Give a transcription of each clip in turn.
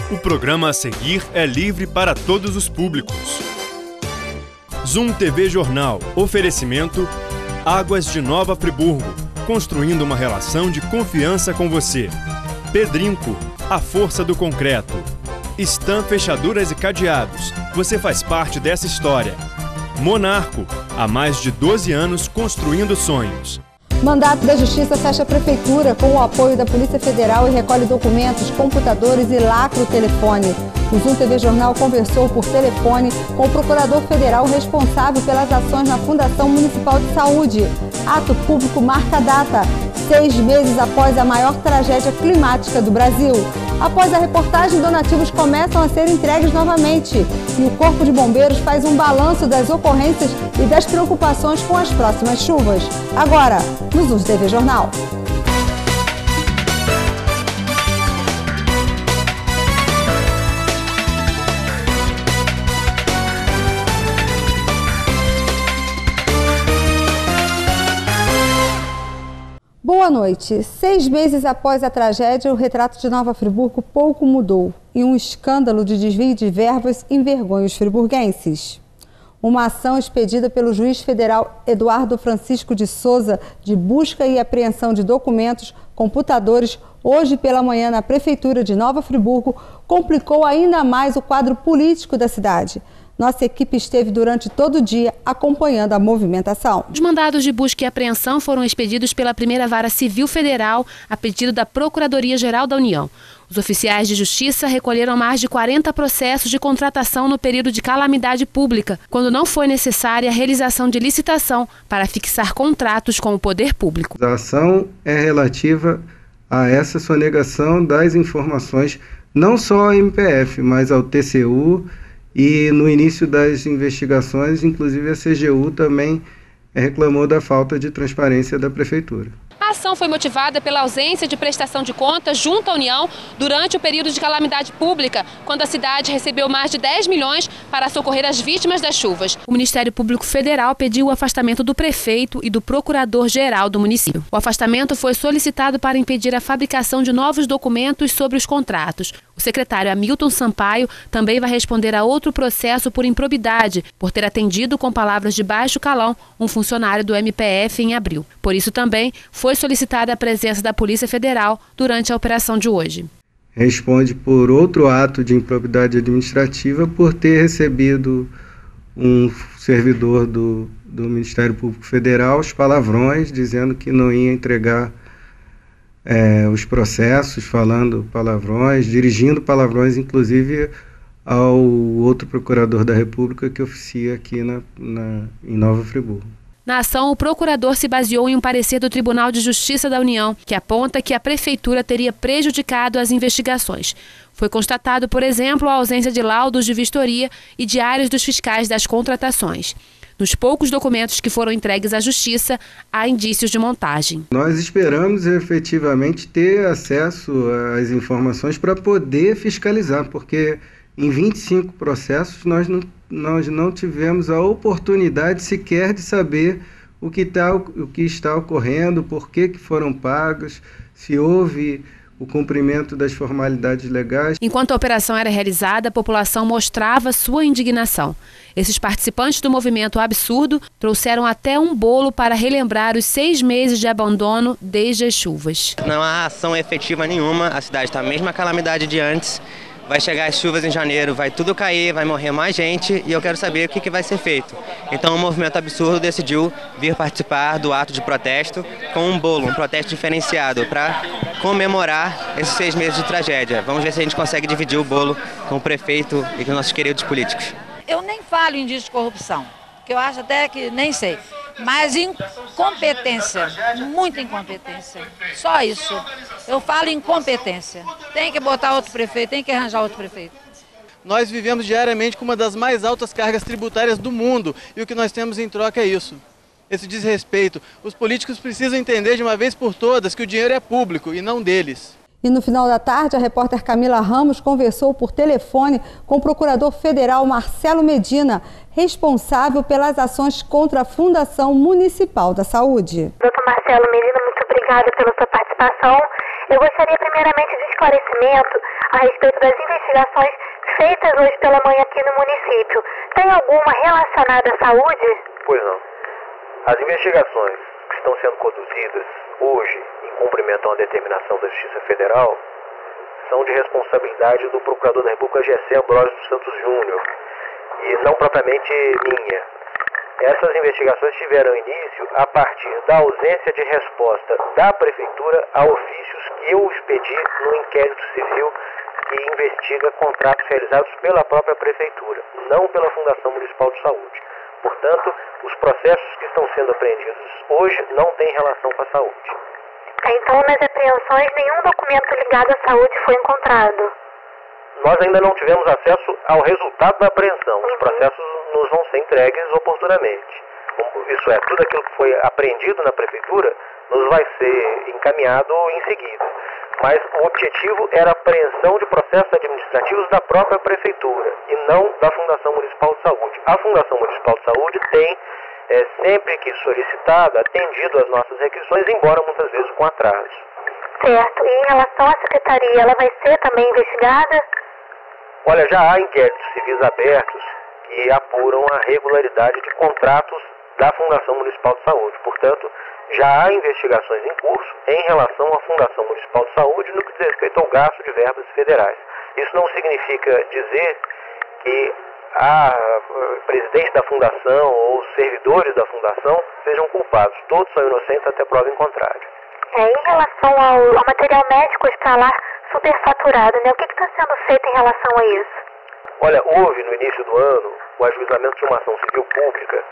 O programa a seguir é livre para todos os públicos. Zoom TV Jornal. Oferecimento Águas de Nova Friburgo. Construindo uma relação de confiança com você. Pedrinco. A força do concreto. Stan Fechaduras e Cadeados. Você faz parte dessa história. Monarco. Há mais de 12 anos construindo sonhos. Mandato da Justiça fecha a Prefeitura com o apoio da Polícia Federal e recolhe documentos, computadores e lacra o telefone. O Zoom TV Jornal conversou por telefone com o Procurador Federal responsável pelas ações na Fundação Municipal de Saúde. Ato público marca a data, 6 meses após a maior tragédia climática do Brasil. Após a reportagem, donativos começam a ser entregues novamente. E o Corpo de Bombeiros faz um balanço das ocorrências e das preocupações com as próximas chuvas. Agora, no Zoom TV Jornal. Boa noite. 6 meses após a tragédia, o retrato de Nova Friburgo pouco mudou e um escândalo de desvio de verbas envergonha os friburguenses. Uma ação expedida pelo juiz federal Eduardo Francisco de Souza de busca e apreensão de documentos, computadores, hoje pela manhã na Prefeitura de Nova Friburgo, complicou ainda mais o quadro político da cidade. Nossa equipe esteve durante todo o dia acompanhando a movimentação. Os mandados de busca e apreensão foram expedidos pela Primeira Vara Civil Federal a pedido da Procuradoria-Geral da União. Os oficiais de justiça recolheram mais de 40 processos de contratação no período de calamidade pública, quando não foi necessária a realização de licitação para fixar contratos com o poder público. A ação é relativa a essa sonegação das informações, não só ao MPF, mas ao TCU, e no início das investigações, inclusive a CGU também reclamou da falta de transparência da Prefeitura. A ação foi motivada pela ausência de prestação de contas junto à União durante o período de calamidade pública, quando a cidade recebeu mais de 10 milhões para socorrer as vítimas das chuvas. O Ministério Público Federal pediu o afastamento do prefeito e do procurador-geral do município. O afastamento foi solicitado para impedir a fabricação de novos documentos sobre os contratos. O secretário Hamilton Sampaio também vai responder a outro processo por improbidade, por ter atendido com palavras de baixo calão um funcionário do MPF em abril. Por isso também foi solicitada a presença da Polícia Federal durante a operação de hoje. Responde por outro ato de improbidade administrativa por ter recebido um servidor do Ministério Público Federal os palavrões, dizendo que não ia entregar os processos, falando palavrões, dirigindo palavrões, inclusive ao outro procurador da República que oficia aqui em Nova Friburgo. Na ação, o procurador se baseou em um parecer do Tribunal de Justiça da União, que aponta que a Prefeitura teria prejudicado as investigações. Foi constatado, por exemplo, a ausência de laudos de vistoria e diários dos fiscais das contratações. Nos poucos documentos que foram entregues à Justiça, há indícios de montagem. Nós esperamos efetivamente ter acesso às informações para poder fiscalizar, porque em 25 processos nós não tivemos a oportunidade sequer de saber o que está ocorrendo, por que foram pagos, se houve o cumprimento das formalidades legais. Enquanto a operação era realizada, a população mostrava sua indignação. Esses participantes do movimento Absurdo trouxeram até um bolo para relembrar os 6 meses de abandono desde as chuvas. Não há ação efetiva nenhuma, a cidade está a mesma calamidade de antes. Vai chegar as chuvas em janeiro, vai tudo cair, vai morrer mais gente e eu quero saber o que vai ser feito. Então o Movimento Absurdo decidiu vir participar do ato de protesto com um bolo, um protesto diferenciado para comemorar esses 6 meses de tragédia. Vamos ver se a gente consegue dividir o bolo com o prefeito e com nossos queridos políticos. Eu nem falo em indício de corrupção, que eu acho até que nem sei. Mas incompetência, muita incompetência, só isso. Eu falo incompetência. Tem que botar outro prefeito, tem que arranjar outro prefeito. Nós vivemos diariamente com uma das mais altas cargas tributárias do mundo e o que nós temos em troca é isso, esse desrespeito. Os políticos precisam entender de uma vez por todas que o dinheiro é público e não deles. E no final da tarde, a repórter Camila Ramos conversou por telefone com o procurador federal Marcelo Medina, responsável pelas ações contra a Fundação Municipal da Saúde. Doutor Marcelo Medina, muito obrigada pela sua participação. Eu gostaria primeiramente de esclarecimento a respeito das investigações feitas hoje pela manhã aqui no município. Tem alguma relacionada à saúde? Pois não. As investigações que estão sendo conduzidas hoje, em cumprimento a uma determinação da Justiça Federal, são de responsabilidade do Procurador da República, Gessé Ambrosio dos Santos Júnior, e não propriamente minha. Essas investigações tiveram início a partir da ausência de resposta da Prefeitura a ofícios que eu expedi no inquérito civil que investiga contratos realizados pela própria Prefeitura, não pela Fundação Municipal de Saúde. Portanto, os processos que estão sendo apreendidos hoje não têm relação com a saúde. Então, nas apreensões, nenhum documento ligado à saúde foi encontrado? Nós ainda não tivemos acesso ao resultado da apreensão. Os processos nos vão ser entregues oportunamente. Isso é, tudo aquilo que foi apreendido na Prefeitura nos vai ser encaminhado em seguida. Mas o objetivo era a apreensão de processos administrativos da própria Prefeitura e não da Fundação Municipal de Saúde. A Fundação Municipal de Saúde tem, sempre que solicitada, atendido às nossas requisições, embora muitas vezes com atraso. Certo. E em relação à Secretaria, ela vai ser também investigada? Olha, já há inquéritos civis abertos que apuram a regularidade de contratos da Fundação Municipal de Saúde. Portanto, já há investigações em curso em relação à Fundação Municipal de Saúde no que diz respeito ao gasto de verbas federais. Isso não significa dizer que a presidente da Fundação ou os servidores da Fundação sejam culpados. Todos são inocentes até prova em contrário. Em relação ao material médico hospitalar superfaturado, né? O que está sendo feito em relação a isso? Olha, houve no início do ano o ajuizamento de uma ação civil pública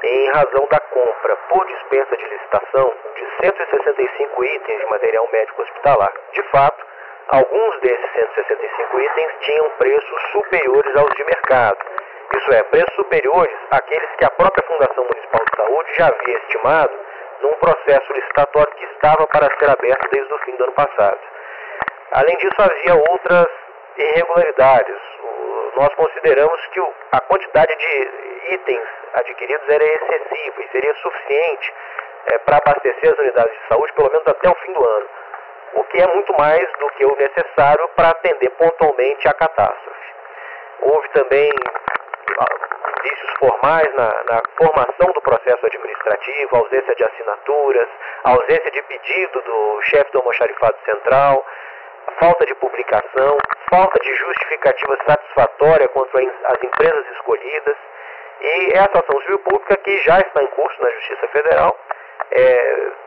em razão da compra por dispensa de licitação de 165 itens de material médico hospitalar. De fato, alguns desses 165 itens tinham preços superiores aos de mercado. Isso é, preços superiores àqueles que a própria Fundação Municipal de Saúde já havia estimado num processo licitatório que estava para ser aberto desde o fim do ano passado. Além disso, havia outras irregularidades. Nós consideramos que a quantidade de itens adquiridos era excessiva e seria suficiente para abastecer as unidades de saúde pelo menos até o fim do ano, o que é muito mais do que o necessário para atender pontualmente a catástrofe. Houve também vícios formais na formação do processo administrativo, ausência de assinaturas, ausência de pedido do chefe do almoxarifado central, falta de publicação, falta de justificativa satisfatória contra as empresas escolhidas. E essa ação civil pública, que já está em curso na Justiça Federal,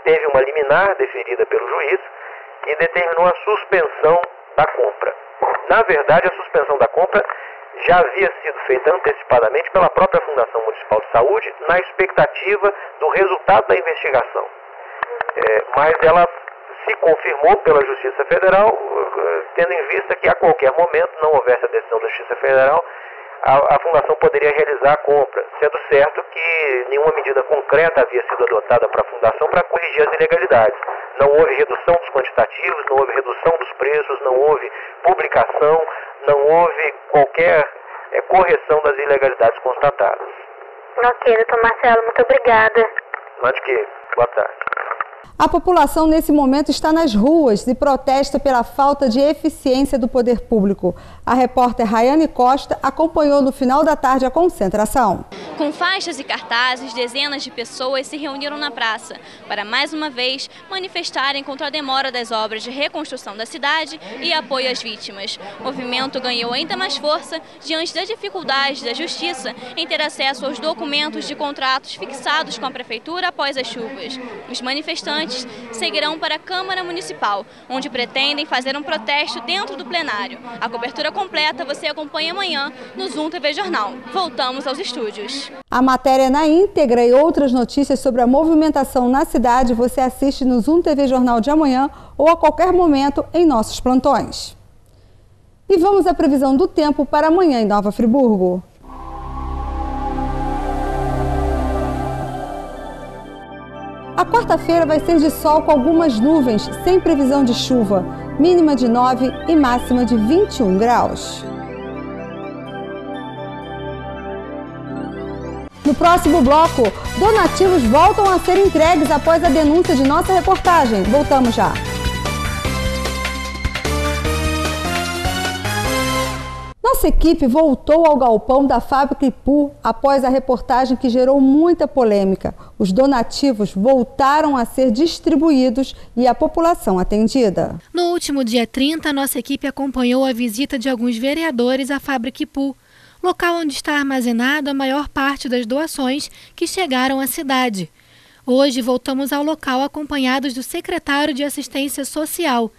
teve uma liminar deferida pelo juiz que determinou a suspensão da compra. Na verdade, a suspensão da compra já havia sido feita antecipadamente pela própria Fundação Municipal de Saúde na expectativa do resultado da investigação. Mas ela se confirmou pela Justiça Federal, tendo em vista que a qualquer momento, não houvesse a decisão da Justiça Federal, a Fundação poderia realizar a compra, sendo certo que nenhuma medida concreta havia sido adotada para a Fundação para corrigir as ilegalidades. Não houve redução dos quantitativos, não houve redução dos preços, não houve publicação, não houve qualquer correção das ilegalidades constatadas. Ok, doutor Marcelo, muito obrigada. Mas de quê? Boa tarde. A população, nesse momento, está nas ruas e protesta pela falta de eficiência do poder público. A repórter Rayane Costa acompanhou no final da tarde a concentração. Com faixas e cartazes, dezenas de pessoas se reuniram na praça para, mais uma vez, manifestarem contra a demora das obras de reconstrução da cidade e apoio às vítimas. O movimento ganhou ainda mais força diante das dificuldades da Justiça em ter acesso aos documentos de contratos fixados com a Prefeitura após as chuvas. Os manifestantes seguirão para a Câmara Municipal, onde pretendem fazer um protesto dentro do plenário. A cobertura completa você acompanha amanhã no Zoom TV Jornal. Voltamos aos estúdios. A matéria na íntegra e outras notícias sobre a movimentação na cidade você assiste no Zoom TV Jornal de amanhã ou a qualquer momento em nossos plantões. E vamos à previsão do tempo para amanhã em Nova Friburgo. A quarta-feira vai ser de sol com algumas nuvens, sem previsão de chuva, mínima de 9 e máxima de 21 graus. No próximo bloco, donativos voltam a ser entregues após a denúncia de nossa reportagem. Voltamos já. Nossa equipe voltou ao galpão da Fábrica Ipu após a reportagem que gerou muita polêmica. Os donativos voltaram a ser distribuídos e a população atendida. No último dia 30, nossa equipe acompanhou a visita de alguns vereadores à Fábrica Ipu, local onde está armazenado a maior parte das doações que chegaram à cidade. Hoje voltamos ao local acompanhados do secretário de Assistência Social.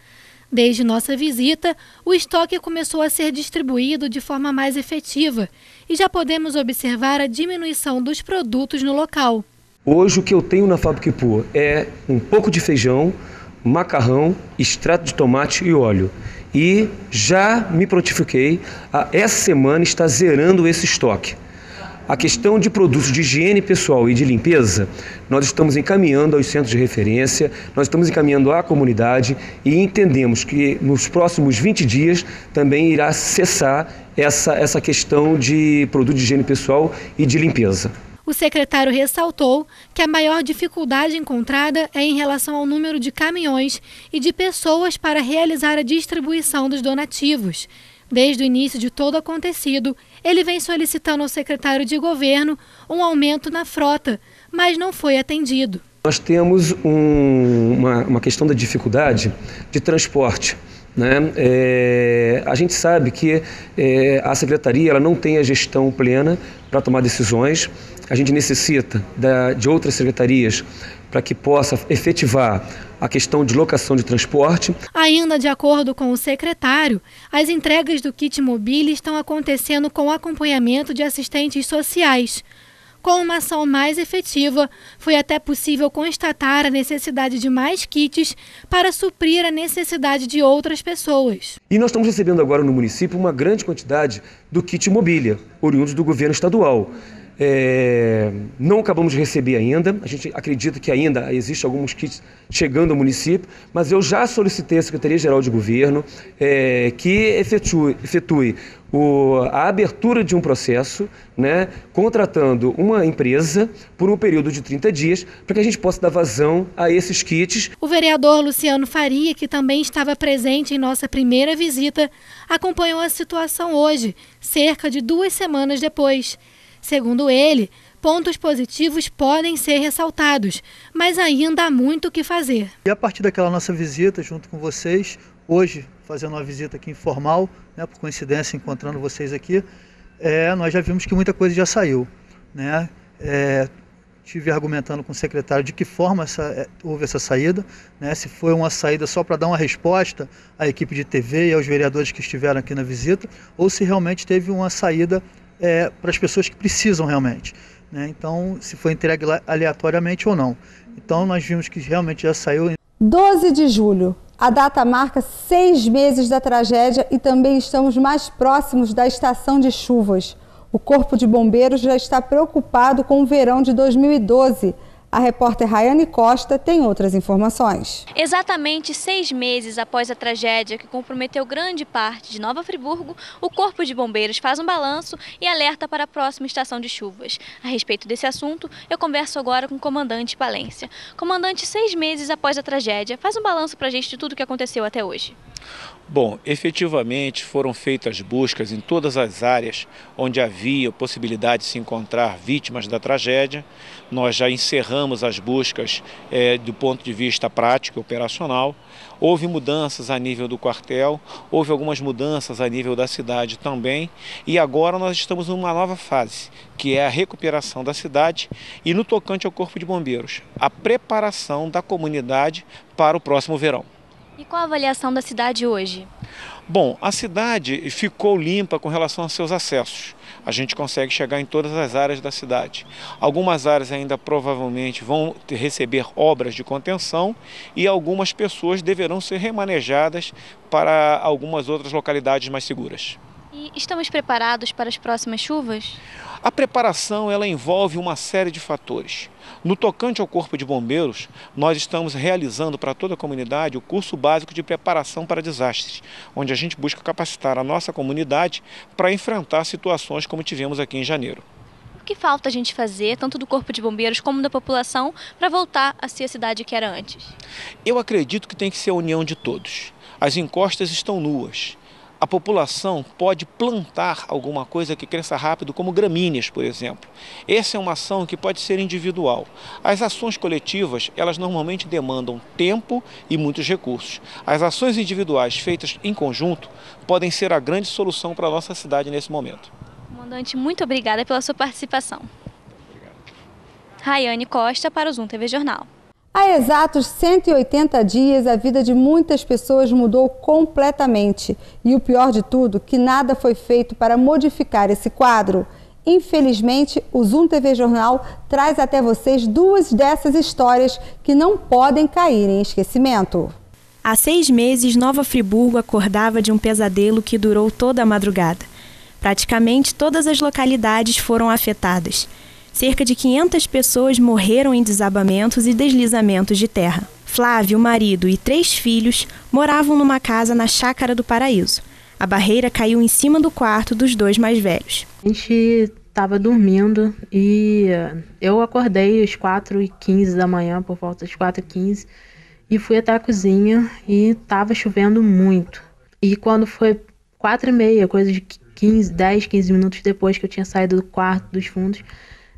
Desde nossa visita, o estoque começou a ser distribuído de forma mais efetiva e já podemos observar a diminuição dos produtos no local. Hoje o que eu tenho na Fábrica Ipu é um pouco de feijão, macarrão, extrato de tomate e óleo. E já me prontifiquei a essa semana estar zerando esse estoque. A questão de produtos de higiene pessoal e de limpeza, nós estamos encaminhando aos centros de referência, nós estamos encaminhando à comunidade e entendemos que nos próximos 20 dias também irá cessar essa questão de produto de higiene pessoal e de limpeza. O secretário ressaltou que a maior dificuldade encontrada é em relação ao número de caminhões e de pessoas para realizar a distribuição dos donativos. Desde o início de todo o acontecido, ele vem solicitando ao secretário de governo um aumento na frota, mas não foi atendido. Nós temos uma questão da dificuldade de transporte. A gente sabe que a secretaria ela não tem a gestão plena para tomar decisões. A gente necessita de outras secretarias para que possa efetivar a questão de locação de transporte. Ainda de acordo com o secretário, as entregas do kit mobília estão acontecendo com acompanhamento de assistentes sociais. Com uma ação mais efetiva, foi até possível constatar a necessidade de mais kits para suprir a necessidade de outras pessoas. E nós estamos recebendo agora no município uma grande quantidade do kit mobília, oriundos do governo estadual. Não acabamos de receber ainda, a gente acredita que ainda existe alguns kits chegando ao município, mas eu já solicitei à Secretaria-Geral de Governo que efetue a abertura de um processo, contratando uma empresa por um período de 30 dias, para que a gente possa dar vazão a esses kits. O vereador Luciano Faria, que também estava presente em nossa primeira visita, acompanhou a situação hoje, cerca de 2 semanas depois. Segundo ele, pontos positivos podem ser ressaltados, mas ainda há muito o que fazer. E a partir daquela nossa visita junto com vocês, hoje fazendo uma visita aqui informal, por coincidência encontrando vocês aqui, nós já vimos que muita coisa já saiu. Estive argumentando com o secretário de que forma houve essa saída, se foi uma saída só para dar uma resposta à equipe de TV e aos vereadores que estiveram aqui na visita, ou se realmente teve uma saída para as pessoas que precisam realmente. Então, se foi entregue aleatoriamente ou não. Então, nós vimos que realmente já saiu. 12 de julho. A data marca 6 meses da tragédia e também estamos mais próximos da estação de chuvas. O Corpo de Bombeiros já está preocupado com o verão de 2012. A repórter Rayane Costa tem outras informações. Exatamente 6 meses após a tragédia que comprometeu grande parte de Nova Friburgo, o Corpo de Bombeiros faz um balanço e alerta para a próxima estação de chuvas. A respeito desse assunto, eu converso agora com o comandante Palência. Comandante, 6 meses após a tragédia, faz um balanço para a gente de tudo o que aconteceu até hoje. Bom, efetivamente foram feitas buscas em todas as áreas onde havia possibilidade de se encontrar vítimas da tragédia. Nós já encerramos as buscas do ponto de vista prático e operacional. Houve mudanças a nível do quartel, houve algumas mudanças a nível da cidade também. E agora nós estamos numa nova fase, que é a recuperação da cidade e no tocante ao Corpo de Bombeiros, a preparação da comunidade para o próximo verão. E qual a avaliação da cidade hoje? Bom, a cidade ficou limpa com relação aos seus acessos. A gente consegue chegar em todas as áreas da cidade. Algumas áreas ainda provavelmente vão receber obras de contenção e algumas pessoas deverão ser remanejadas para algumas outras localidades mais seguras. E estamos preparados para as próximas chuvas? A preparação ela envolve uma série de fatores. No tocante ao Corpo de Bombeiros, nós estamos realizando para toda a comunidade o curso básico de preparação para desastres, onde a gente busca capacitar a nossa comunidade para enfrentar situações como tivemos aqui em janeiro. O que falta a gente fazer, tanto do Corpo de Bombeiros como da população, para voltar a ser a cidade que era antes? Eu acredito que tem que ser a união de todos. As encostas estão nuas. a população pode plantar alguma coisa que cresça rápido, como gramíneas, por exemplo. Essa é uma ação que pode ser individual. As ações coletivas, elas normalmente demandam tempo e muitos recursos. As ações individuais feitas em conjunto podem ser a grande solução para a nossa cidade nesse momento. Comandante, muito obrigada pela sua participação. Rayane Costa para o Zoom TV Jornal. Há exatos 180 dias, a vida de muitas pessoas mudou completamente. E o pior de tudo, que nada foi feito para modificar esse quadro. Infelizmente, o Zoom TV Jornal traz até vocês duas dessas histórias que não podem cair em esquecimento. Há 6 meses, Nova Friburgo acordava de um pesadelo que durou toda a madrugada. Praticamente todas as localidades foram afetadas. Cerca de 500 pessoas morreram em desabamentos e deslizamentos de terra. Flávio, o marido e 3 filhos moravam numa casa na Chácara do Paraíso. A barreira caiu em cima do quarto dos 2 mais velhos. A gente estava dormindo e eu acordei às 4h15 da manhã, por volta das 4h15, e fui até a cozinha e estava chovendo muito. E quando foi 4h30, coisa de 10, 15 minutos depois que eu tinha saído do quarto dos fundos,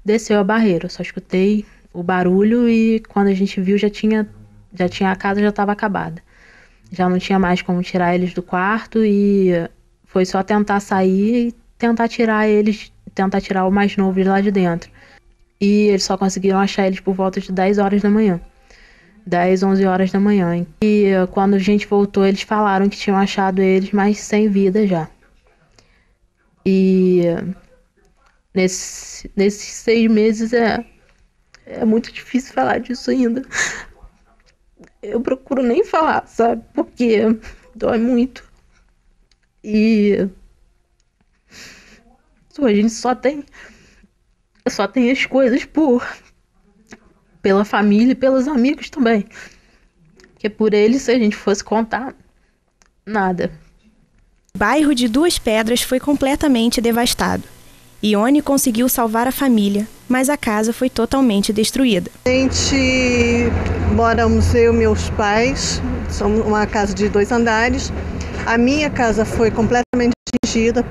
desceu a barreira. Eu só escutei o barulho e quando a gente viu a casa já estava acabada. Já não tinha mais como tirar eles do quarto e foi só tentar sair e tentar tirar o mais novo de lá de dentro. E eles só conseguiram achar eles por volta de 10 horas da manhã. 10, 11 horas da manhã. E quando a gente voltou, eles falaram que tinham achado eles, mas sem vida já. E nesses 6 meses é muito difícil falar disso ainda. Eu procuro nem falar, sabe? Porque dói muito. E a gente só tem as coisas pela família e pelos amigos também. Porque por eles, se a gente fosse contar, nada. O bairro de Duas Pedras foi completamente devastado. Ione conseguiu salvar a família, mas a casa foi totalmente destruída. A gente moramos eu e meus pais, somos uma casa de 2 andares. A minha casa foi completamente atingida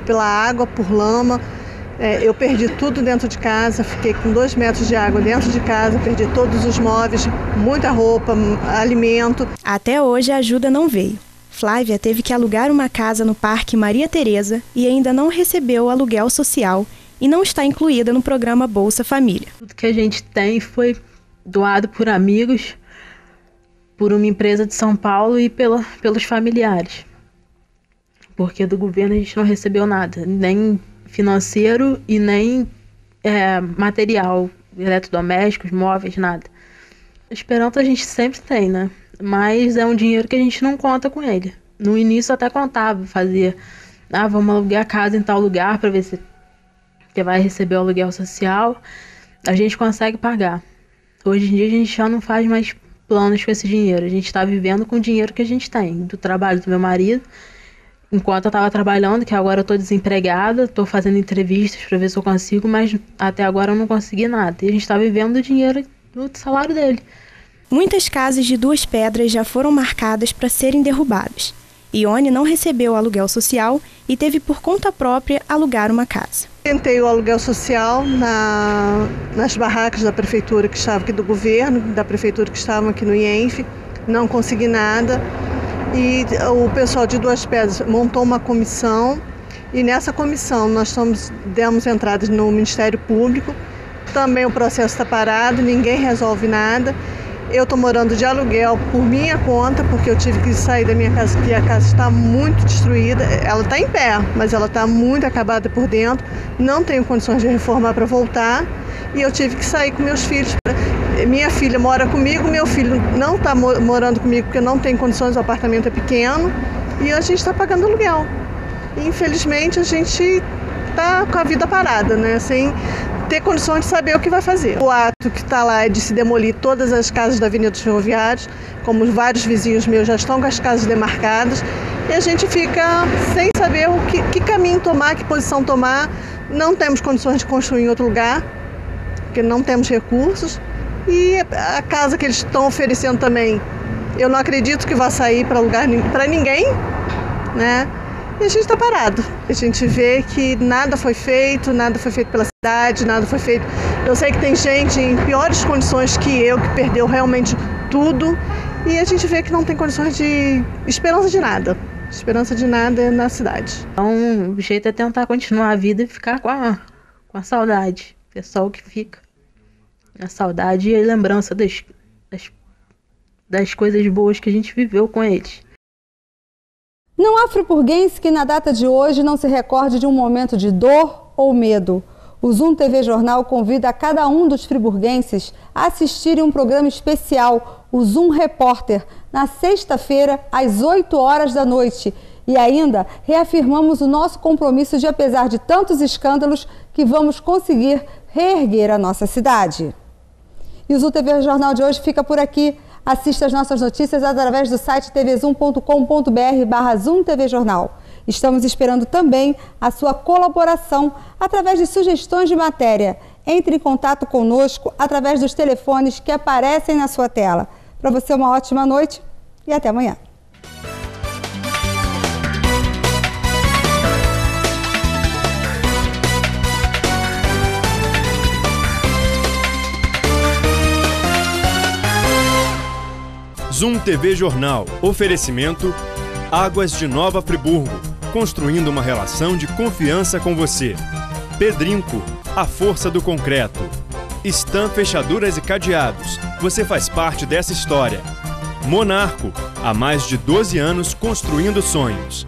pela água, por lama. Eu perdi tudo dentro de casa, fiquei com 2 metros de água dentro de casa, perdi todos os móveis, muita roupa, alimento. Até hoje a ajuda não veio. Flávia teve que alugar uma casa no Parque Maria Tereza e ainda não recebeu o aluguel social e não está incluída no programa Bolsa Família. Tudo que a gente tem foi doado por amigos, por uma empresa de São Paulo e pelos familiares. Porque do governo a gente não recebeu nada, nem financeiro e nem material, eletrodomésticos, móveis, nada. Esperança a gente sempre tem, né? Mas é um dinheiro que a gente não conta com ele. No início até contava, fazia, vamos alugar a casa em tal lugar para ver se vai receber o aluguel social. A gente consegue pagar. Hoje em dia a gente já não faz mais planos com esse dinheiro. A gente está vivendo com o dinheiro que a gente tem, do trabalho do meu marido. Enquanto eu estava trabalhando, que agora eu estou desempregada, estou fazendo entrevistas para ver se eu consigo, mas até agora eu não consegui nada. E a gente está vivendo do dinheiro do salário dele. Muitas casas de Duas Pedras já foram marcadas para serem derrubadas. Ione não recebeu o aluguel social e teve por conta própria alugar uma casa. Tentei o aluguel social nas barracas da prefeitura que estavam aqui do governo, da prefeitura que estavam aqui no IENF, não consegui nada. E o pessoal de Duas Pedras montou uma comissão e nessa comissão nós demos entrada no Ministério Público. Também o processo está parado, ninguém resolve nada. Eu estou morando de aluguel por minha conta, porque eu tive que sair da minha casa, porque a casa está muito destruída. Ela está em pé, mas ela está muito acabada por dentro. Não tenho condições de reformar para voltar. E eu tive que sair com meus filhos. Minha filha mora comigo, meu filho não está morando comigo porque não tem condições, o apartamento é pequeno. E a gente está pagando aluguel. E, infelizmente, a gente está com a vida parada, né? Sem ter condições de saber o que vai fazer. O ato que está lá é de se demolir todas as casas da Avenida dos Ferroviários, como vários vizinhos meus já estão com as casas demarcadas, e a gente fica sem saber que caminho tomar, que posição tomar. Não temos condições de construir em outro lugar, porque não temos recursos, e a casa que eles estão oferecendo também, eu não acredito que vá sair para lugar para ninguém, né? E a gente está parado. A gente vê que nada foi feito pela cidade, nada foi feito. Eu sei que tem gente em piores condições que eu, que perdeu realmente tudo. E a gente vê que não tem condições de esperança de nada. Esperança de nada na cidade. Então, o jeito é tentar continuar a vida e ficar com a saudade. É só o que fica. A saudade e a lembrança das coisas boas que a gente viveu com eles. Não há friburguense que na data de hoje não se recorde de um momento de dor ou medo. O Zoom TV Jornal convida a cada um dos friburguenses a assistirem um programa especial, o Zoom Repórter, na sexta-feira, às 8 horas da noite. E ainda reafirmamos o nosso compromisso de, apesar de tantos escândalos, que vamos conseguir reerguer a nossa cidade. E o Zoom TV Jornal de hoje fica por aqui. Assista as nossas notícias através do site tvzoom.com.br/Zoom TV Jornal. Estamos esperando também a sua colaboração através de sugestões de matéria. Entre em contato conosco através dos telefones que aparecem na sua tela. Para você, uma ótima noite e até amanhã. Zoom TV Jornal. Oferecimento Águas de Nova Friburgo. Construindo uma relação de confiança com você. Pedrinco, a força do concreto. Stan Fechaduras e Cadeados. Você faz parte dessa história. Monarco, há mais de 12 anos construindo sonhos.